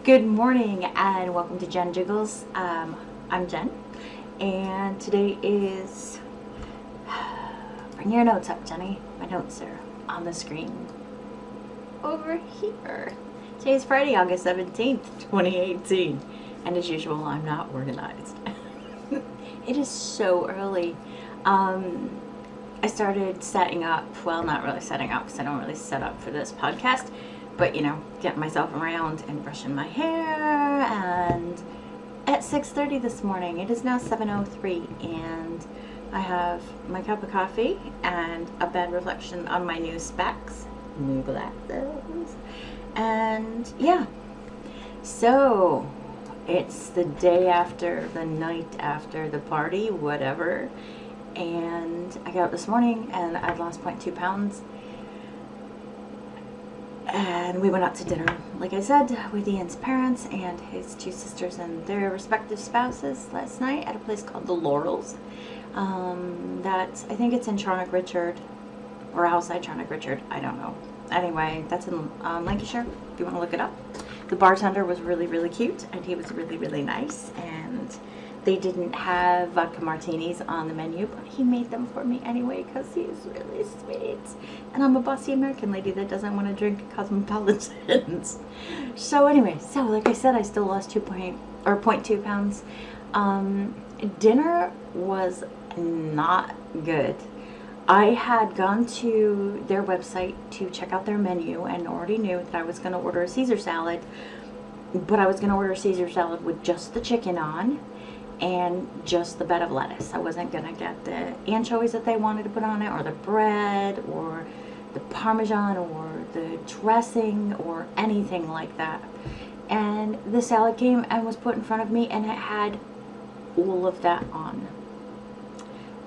Good morning and welcome to JennJiggles. I'm Jen, and today is. Bring your notes up, Jenny. My notes are on the screen over here. Today is Friday, August 17th, 2018, and as usual, I'm not organized. It is so early. I started setting up, well, not really setting up because I don't really set up for this podcast, but getting myself around and brushing my hair. And at 6:30 this morning, it is now 7:03, and I have my cup of coffee and a bed reflection on my new specs, new glasses, and yeah. So it's the day after, the night after the party, whatever. And I got up this morning and I'd lost 0.2 pounds. And we went out to dinner, like I said, with Ian's parents and his two sisters and their respective spouses last night at a place called The Laurels. I think it's in Charnock Richard, or outside Charnock Richard, I don't know. Anyway, that's in Lancashire, if you want to look it up. The bartender was really, really cute, and he was really, really nice, and they didn't have vodka martinis on the menu, but he made them for me anyway because he's really sweet. And I'm a bossy American lady that doesn't want to drink cosmopolitans. So anyway, like I said, I still lost 0.2 pounds. Dinner was not good. I had gone to their website to check out their menu and already knew that I was going to order a Caesar salad, but I was going to order a Caesar salad with just the chicken on and just the bed of lettuce. I wasn't going to get the anchovies that they wanted to put on it, or the bread, or the Parmesan, or the dressing, or anything like that. And the salad came and was put in front of me, and it had all of that on.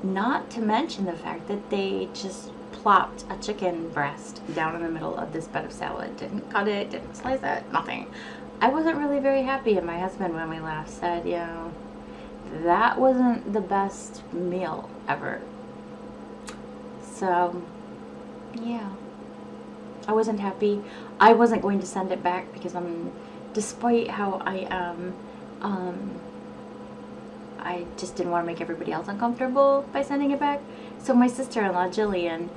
Not to mention the fact that they just plopped a chicken breast down in the middle of this bed of salad. Didn't cut it, didn't slice it, nothing. I wasn't really very happy, and my husband, when we left, said, that wasn't the best meal ever. So, yeah. I wasn't happy. I wasn't going to send it back because despite how I am, I just didn't want to make everybody else uncomfortable by sending it back. So my sister-in-law, Jillian,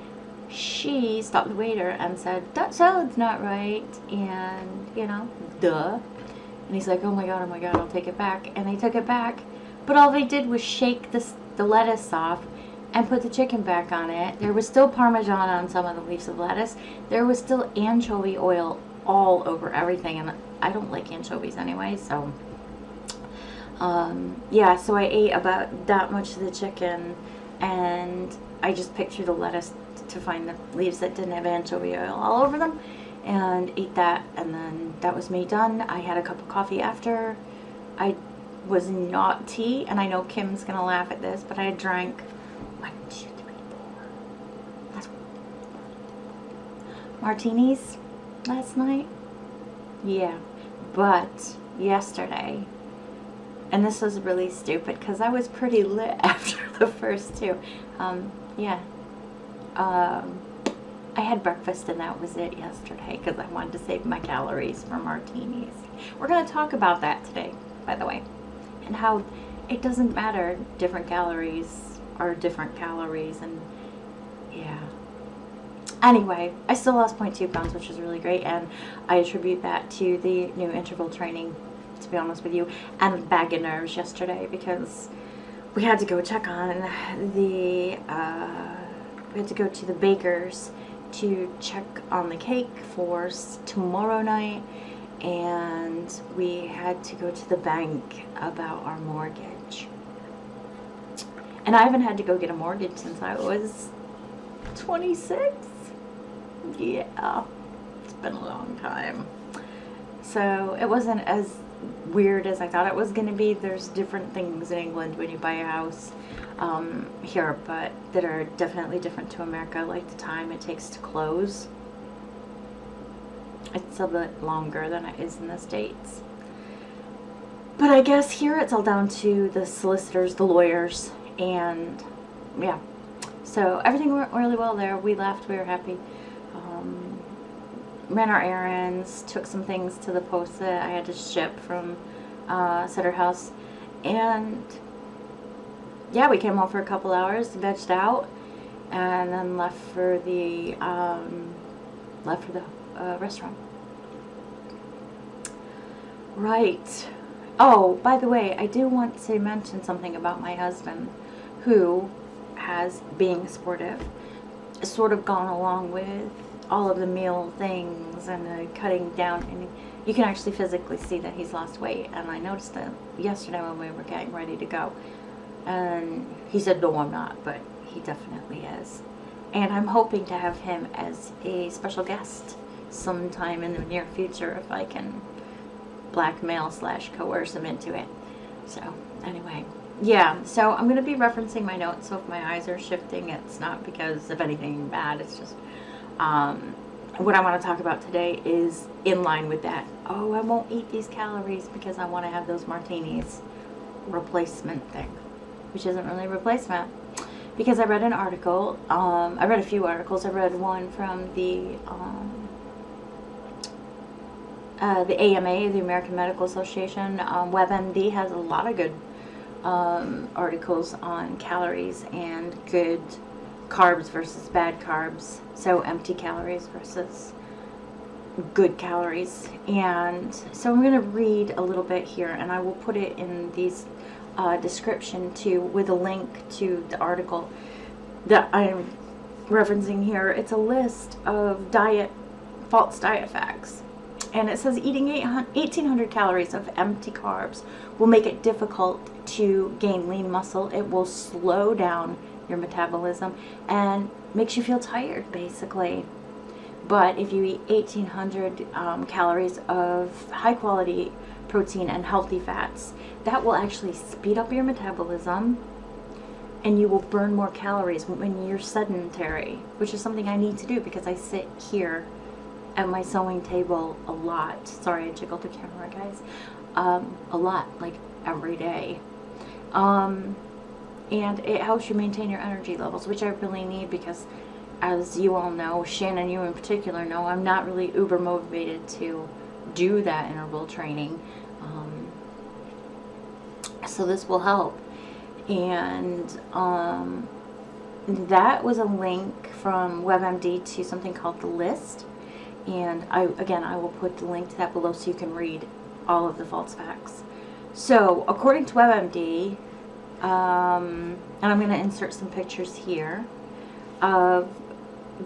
she stopped the waiter and said, that salad's not right. And, duh. And he's like, oh my God, I'll take it back. And they took it back. But all they did was shake the lettuce off and put the chicken back on it. There was still Parmesan on some of the leaves of lettuce. There was still anchovy oil all over everything. And I don't like anchovies anyway, so... yeah, so I ate about that much of the chicken, and I just picked through the lettuce to find the leaves that didn't have anchovy oil all over them, and ate that, and then that was me done. I had a cup of coffee after. I was not tea, and I know Kim's gonna laugh at this, but I drank 1, 2, 3, 4. That's martinis last night. Yeah, but yesterday, and this was really stupid because I was pretty lit after the first two. I had breakfast and that was it yesterday because I wanted to save my calories for martinis. We're going to talk about that today, by the way, and how it doesn't matter. Different calories are different calories, and yeah. Anyway, I still lost 0.2 pounds, which is really great, and I attribute that to the new interval training, to be honest with you, and a bag of nerves yesterday because we had to go check on we had to go to the baker's to check on the cake for tomorrow night, and we had to go to the bank about our mortgage. And I haven't had to go get a mortgage since I was 26. Yeah, it's been a long time. So it wasn't as weird as I thought it was going to be. There's different things in England when you buy a house here, but that are definitely different to America, like the time it takes to close. It's a bit longer than it is in the States. But I guess here it's all down to the solicitors, the lawyers, and yeah. So everything went really well there. We left, we were happy. ran our errands, took some things to the post that I had to ship from Sutter House, and yeah, we came home for a couple hours, vegged out, and then left for the restaurant. Right. Oh, by the way, I do want to mention something about my husband, who has, being sportive, sort of gone along with all of the meal things and the cutting down, and you can actually physically see that he's lost weight. And I noticed that yesterday when we were getting ready to go, and he said, no, I'm not, but he definitely is. And I'm hoping to have him as a special guest sometime in the near future if I can blackmail / coerce him into it. So anyway, yeah, so I'm going to be referencing my notes, so if my eyes are shifting, it's not because of anything bad, it's just what I want to talk about today is in line with that. Oh, I won't eat these calories because I want to have those martinis replacement thing, which isn't really a replacement, because I read an article, I read a few articles. I read one from the AMA, the American Medical Association. WebMD has a lot of good articles on calories and good carbs versus bad carbs, so empty calories versus good calories. And so I'm going to read a little bit here, and I will put it in these description too, with a link to the article that I'm referencing here. It's a list of false diet facts. And it says eating 1,800 calories of empty carbs will make it difficult to gain lean muscle. It will slow down your metabolism and makes you feel tired, basically. But if you eat 1,800 calories of high quality protein and healthy fats, that will actually speed up your metabolism, and you will burn more calories when you're sedentary, which is something I need to do because I sit here at my sewing table a lot. Sorry, I jiggled the camera, guys. A lot, like every day. And it helps you maintain your energy levels, which I really need because, as you all know, Shannon, you in particular know, I'm not really uber motivated to do that interval training. So this will help. And that was a link from WebMD to something called The List. And I will put the link to that below so you can read all of the false facts. So according to WebMD, and I'm going to insert some pictures here of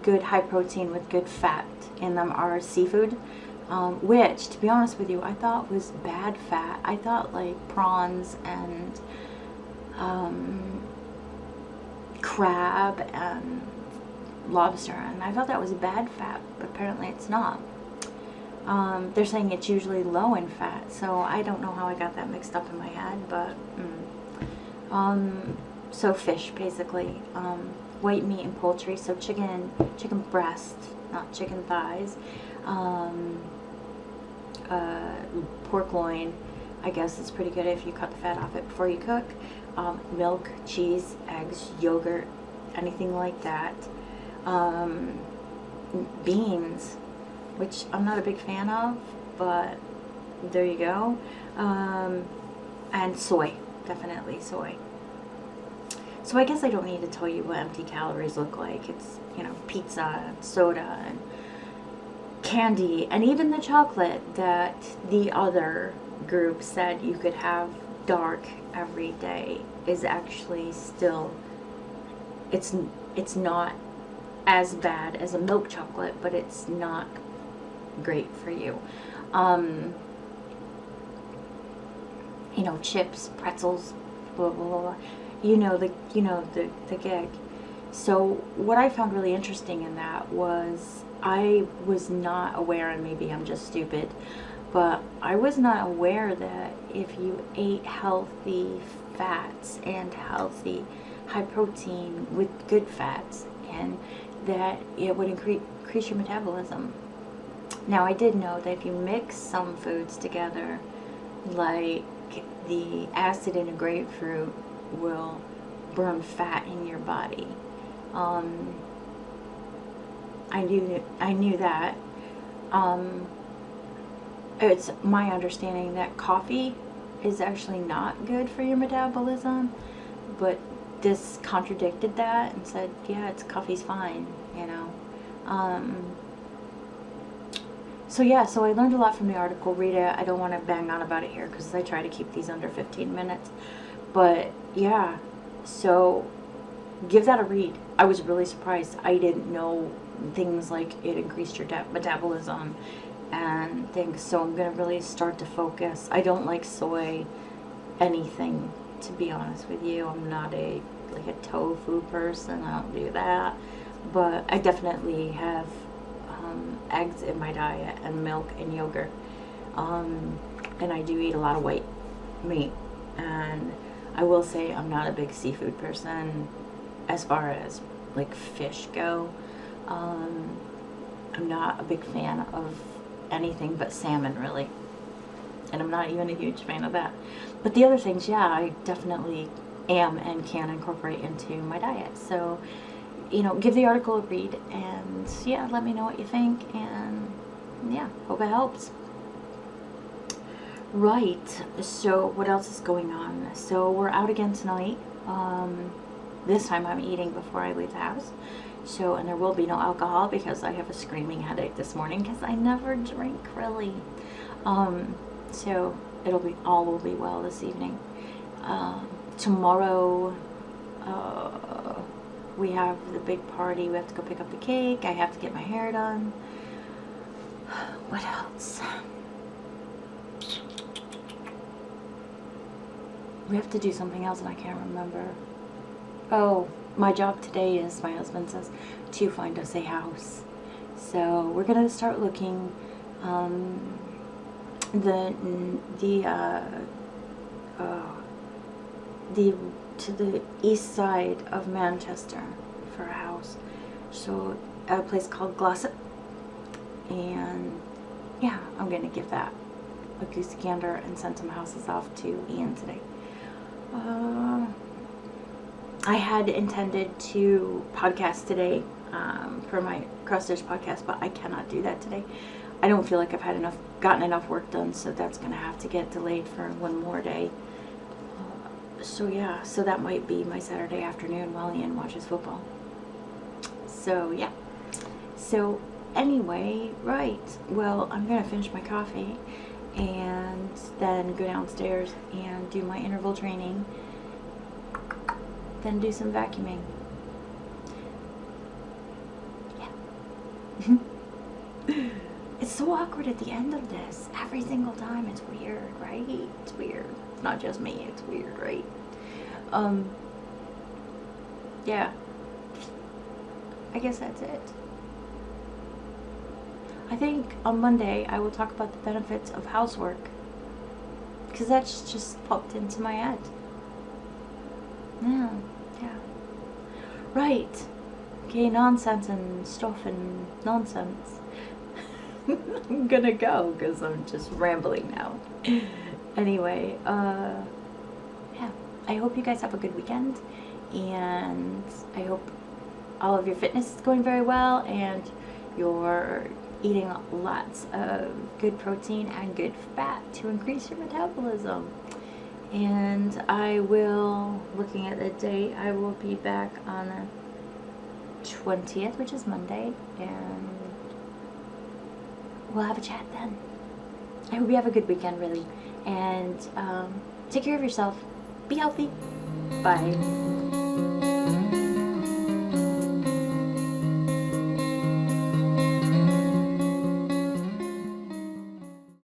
good high protein with good fat in them are seafood, which, to be honest with you, I thought was bad fat. I thought like prawns and crab and lobster, and I thought that was bad fat, but apparently it's not. They're saying it's usually low in fat, so I don't know how I got that mixed up in my head, but so fish, basically, white meat and poultry, so chicken breast, not chicken thighs, pork loin, I guess it's pretty good if you cut the fat off it before you cook, milk, cheese, eggs, yogurt, anything like that. Beans, which I'm not a big fan of, but there you go. And soy, definitely soy. So I guess I don't need to tell you what empty calories look like. It's, you know, pizza and soda and candy, and even the chocolate that the other group said you could have dark every day is actually still, it's not as bad as a milk chocolate, but it's not great for you. You know, chips, pretzels, blah blah blah. You know the gig. So what I found really interesting in that was I was not aware, and maybe I'm just stupid, but I was not aware that if you ate healthy fats and healthy high protein with good fats, and that it would increase your metabolism. Now, I did know that if you mix some foods together, like the acid in a grapefruit will burn fat in your body. I knew that. It's my understanding that coffee is actually not good for your metabolism, but this contradicted that and said, yeah, coffee's fine, you know. So yeah, so I learned a lot from the article. Read it. I don't want to bang on about it here because I try to keep these under 15 minutes. But yeah, so give that a read. I was really surprised. I didn't know things like it increased your metabolism and things. So I'm going to really start to focus. I don't like soy anything, to be honest with you. I'm not a tofu person. I don't do that. But I definitely have eggs in my diet and milk and yogurt. And I do eat a lot of white meat. And I will say I'm not a big seafood person as far as like fish go. I'm not a big fan of anything but salmon, really. And I'm not even a huge fan of that. But the other things, yeah, I definitely am and can incorporate into my diet. So, you know, give the article a read and yeah, let me know what you think, and yeah, hope it helps. Right, so what else is going on? So we're out again tonight. This time I'm eating before I leave the house. So, and there will be no alcohol because I have a screaming headache this morning because I never drink, really. So all will be well this evening. Tomorrow, we have the big party. We have to go pick up the cake. I have to get my hair done. What else? We have to do something else and I can't remember. Oh, my job today is, my husband says, to find us a house. So we're gonna start looking to the east side of Manchester for a house. So at a place called Glossop, and yeah, I'm gonna give that a goosey gander and send some houses off to Ian today. I had intended to podcast today for my cross-stitch podcast, but I cannot do that today. I don't feel like I've gotten enough work done, so that's gonna have to get delayed for one more day. So yeah, so that might be my Saturday afternoon while Ian watches football. So yeah. So anyway, right. Well, I'm gonna finish my coffee and then go downstairs and do my interval training. Then do some vacuuming. Yeah. It's so awkward at the end of this. Every single time. It's weird, right? It's weird. It's not just me. It's weird, right? Yeah. I guess that's it. I think on Monday I will talk about the benefits of housework. Because that's just popped into my head. Yeah. Right. Okay, nonsense and stuff and nonsense. I'm gonna go because I'm just rambling now. Anyway, yeah. I hope you guys have a good weekend, and I hope all of your fitness is going very well and you're eating lots of good protein and good fat to increase your metabolism. And I will, looking at the date, I will be back on the 20th, which is Monday, and we'll have a chat then. I hope you have a good weekend, really. And take care of yourself. Be healthy. Bye.